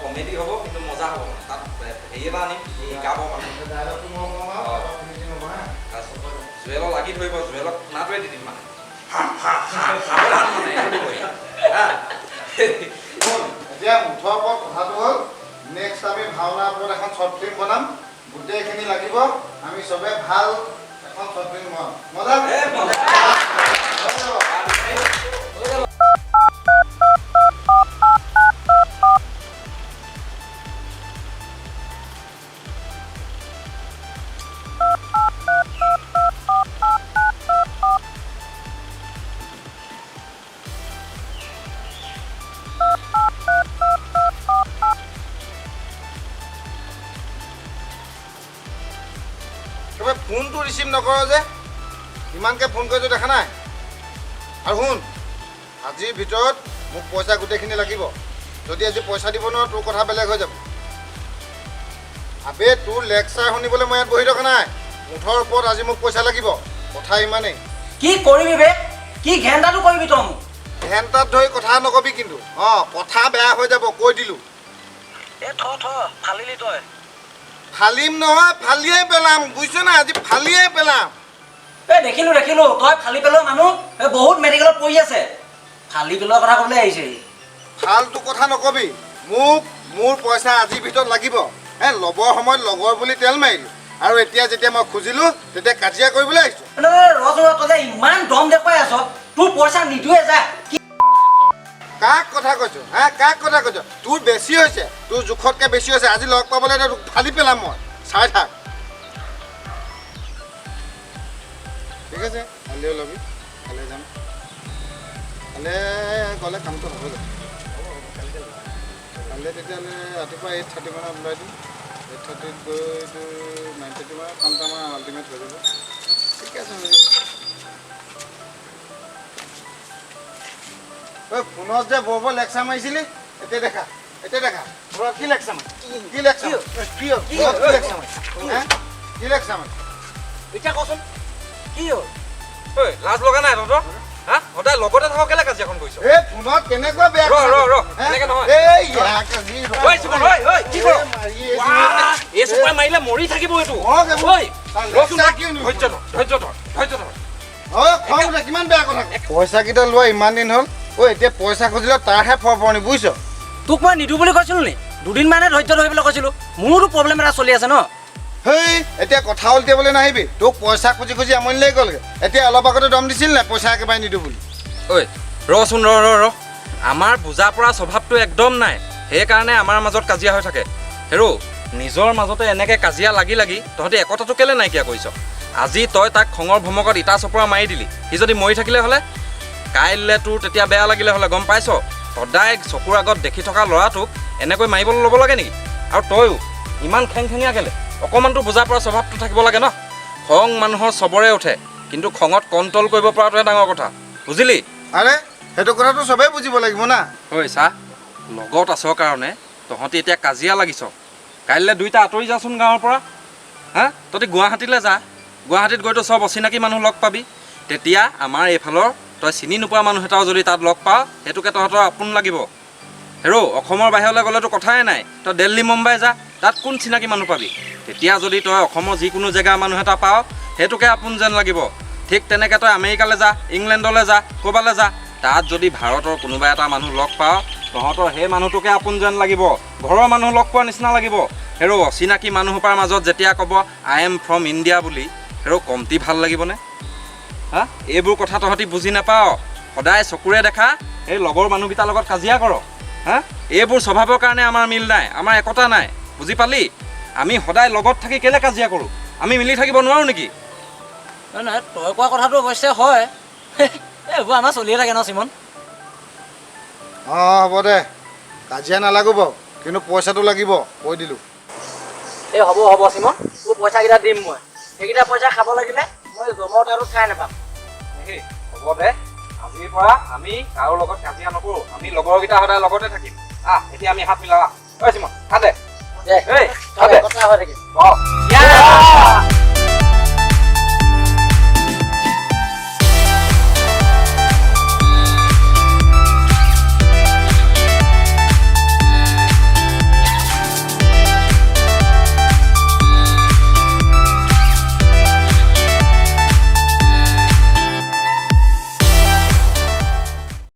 comedy হ'ব কিন্তু মজা হ'ব তাত হেৰি এটা আনিম গাব মানে জুৱেলক লাগি ধৰিব জুৱেলক শুনাটোৱে দি দিম মানে এতিয়া মুঠৰ ওপৰত কথাটো হ'ল নেক্সট আমি ভাওনাৰ ওপৰত এখন শ্বৰ্ট ফিল্ম বনাম গোটেইখিনি লাগিব আমি চবে ভাল এখন শ্বৰ্ট ফিল্ম বনাম মজা ফোনটো ৰিচিভ নকৰ যে ইমানকৈ ফোন কৰিতো দেখা নাই আৰু শুন আজিৰ ভিতৰত মোক পইচা গোটেইখিনি লাগিব যদি আজি পইচা দিব নোৱাৰো তোৰ কথা বেলেগ হৈ যাব আবে তোৰ লেকচাৰ শুনিবলৈ মই ইয়াত বহি থকা নাই মুঠৰ ওপৰত আজি মোক পইচা লাগিব কথা ইমানেই কি কৰিবি বে কি ঘেন্টাটো কৰিবি তই মোক ঘেন্টাত ধৰি কথা নকবি কিন্তু কথা বেয়া হৈ যাব কৈ দিলোঁ এ ফালিলি তই ফালিম নহয় ফালিয়ে পেলাম বুজিছ না আজি ফালিয়ে পেলাম এই দেখিলো তই ফালি পেলোৱা মানুহ বহুত মেডিকেলত পৰি আছে ফালি পেলোৱা কথা ক'বলৈ আহিছে ফালটো কথা নকবি মোক মোৰ পইচা আজিৰ ভিতৰত লাগিব ল'বৰ সময়ত লগৰ বুলি তেল মাৰিলোঁ আৰু এতিয়া যেতিয়া মই খুজিলোঁ তেতিয়া কাজিয়া কৰিবলৈ আহিছোঁ তই যে ইমান দম দেখুৱাই আছ তোৰ পইচা নিদিয়ে যা কাক কথা কৈছ কাক কথা কৈছ তোৰ বেছি হৈছে তোৰ জোখতকৈ বেছি হৈছে আজি লগ পাবলৈ তোক ফালি পেলাম মই চাই থাক ঠিক আছে কালিও ল'বি কালি যাম কালি গ'লে কামটো হ'ব যাব কালি তেতিয়াহ'লে ৰাতিপুৱা 8:30 মানত ওলাই দিম 8:30 গৈ 9:30 মানত কামটো আমাৰ আল্টিমেট হৈ যাব ঠিকে আছে ফোনত যে বৰ লেকচাৰ মাৰিছিলি এতিয়া দেখা কি লেকচাৰ মাৰি কি লেকচাৰ মাৰি এতিয়া কচোন কি হ'ল লাজ লগা নাই তহঁতৰ সদায় লগতে থাকক কেলে কাজিয়াখন কৰিছ এই ফোনত কেনেকুৱা বেয়া এনেকে নহয় মাৰিলে মৰি থাকিব এইটো কিমান বেয়া কথা পইচা কেইটা লোৱা ইমান দিন হ'ল এতিয়া পইচা খুজিলে তাৰহে ফৰফৰণি বুজিছ তোক মই নিদিওঁ বুলি কৈছিলো নি দুদিন মানে ধৈৰ্য ধৰিবলৈ কৈছিলো মোৰো প্ৰব্লেম এটা চলি আছে ন হেই এতিয়া কথা উলটিয়াবলৈ নাহিবি তোক পইচা খুজি খুজি আমনি লাগি গ'লগৈ এতিয়া অলপ আগতে দম দিছিল নাই পইচা একেবাৰে নিদিওঁ বুলি ৰচোন ৰ আমাৰ বুজা পৰা স্বভাৱটো একদম নাই সেইকাৰণে আমাৰ মাজত কাজিয়া হৈ থাকে হেৰৌ নিজৰ মাজতে এনেকৈ কাজিয়া লাগি তহঁতি একতাটো কেলে নাইকিয়া কৰিছ আজি তই তাক খঙৰ ভমকত ইটা চপৰা মাৰি দিলি সি যদি মৰি থাকিলে হ'লে কাইলৈ তোৰ তেতিয়া বেয়া লাগিলে হ'লে গম পাইছ সদায় চকুৰ আগত দেখি থকা ল'ৰাটোক এনেকৈ মাৰিবলৈ ল'ব লাগে নেকি আৰু তয়ো ইমান খেংখেঙীয়া কেলে অকণমানতো বুজা পৰা স্বভাৱটো থাকিব লাগে ন খং মানুহৰ চবৰে উঠে কিন্তু খঙত কণ্ট্ৰল কৰিব পৰাটোহে ডাঙৰ কথা বুজিলি আৰে সেইটো কথাটো চবেই বুজিব লাগিব না চা লগত আছ কাৰণে তহঁতি এতিয়া কাজিয়া লাগিছ কাইলৈ দুইটা আঁতৰি যাচোন গাঁৱৰ পৰা তহঁতি গুৱাহাটীলৈ যা গুৱাহাটীত গৈতো চব অচিনাকি মানুহ লগ পাবি তেতিয়া আমাৰ এইফালৰ তই চিনি নোপোৱা মানুহ এটাও যদি তাত লগ পাৱ সেইটোকে তহঁতৰ আপোন লাগিব হেৰৌ অসমৰ বাহিৰলৈ গ'লেতো কথাই নাই তই দিল্লী মুম্বাই যা তাত কোন চিনাকি মানুহ পাবি তেতিয়া যদি তই অসমৰ যিকোনো জেগাৰ মানুহ এটা পাৱ সেইটোকে আপোন যেন লাগিব ঠিক তেনেকৈ তই আমেৰিকালৈ যা ইংলেণ্ডলৈ যা ক'ৰবালৈ যা তাত যদি ভাৰতৰ কোনোবা এটা মানুহ লগ পাৱ তহঁতৰ সেই মানুহটোকে আপোন যেন লাগিব ঘৰৰ মানুহ লগ পোৱাৰ নিচিনা লাগিব হেৰৌ অচিনাকি মানুহৰ মাজত যেতিয়া ক'ব আই এম ফ্ৰম ইণ্ডিয়া বুলি হেৰৌ কমটি ভাল লাগিবনে এইবোৰ কথা তহঁতি বুজি নাপাৱ সদায় চকুৰে দেখা এই লগৰ মানুহকেইটাৰ লগত কাজিয়া কৰ এইবোৰ স্বভাৱৰ কাৰণে আমাৰ মিল নাই আমাৰ একতা নাই বুজি পালি আমি সদায় লগত থাকি কেলে কাজিয়া কৰোঁ আমি মিলি থাকিব নোৱাৰোঁ নেকি নহয় তই কোৱা কথাটো অৱশ্যে হয় এইবোৰ আমাৰ চলিয়ে থাকে ন চিমন হ'ব দে কাজিয়া নালাগো বাৰু কিন্তু পইচাটো লাগিব কৈ দিলোঁ এই হ'ব চিমন তোৰ পইচাকেইটা দিম মই সেইকেইটা পইচা খাব লাগিলে মই জমৰ তাতো খাই নাপাম হ'ব দে আজিৰ পৰা আমি কাৰো লগত কাজিয়া নকৰোঁ আমি লগৰকেইটা সদায় লগতে থাকিম এতিয়া আমি হাত মিলাওঁ চিমন দে কথা হৈ থাকিম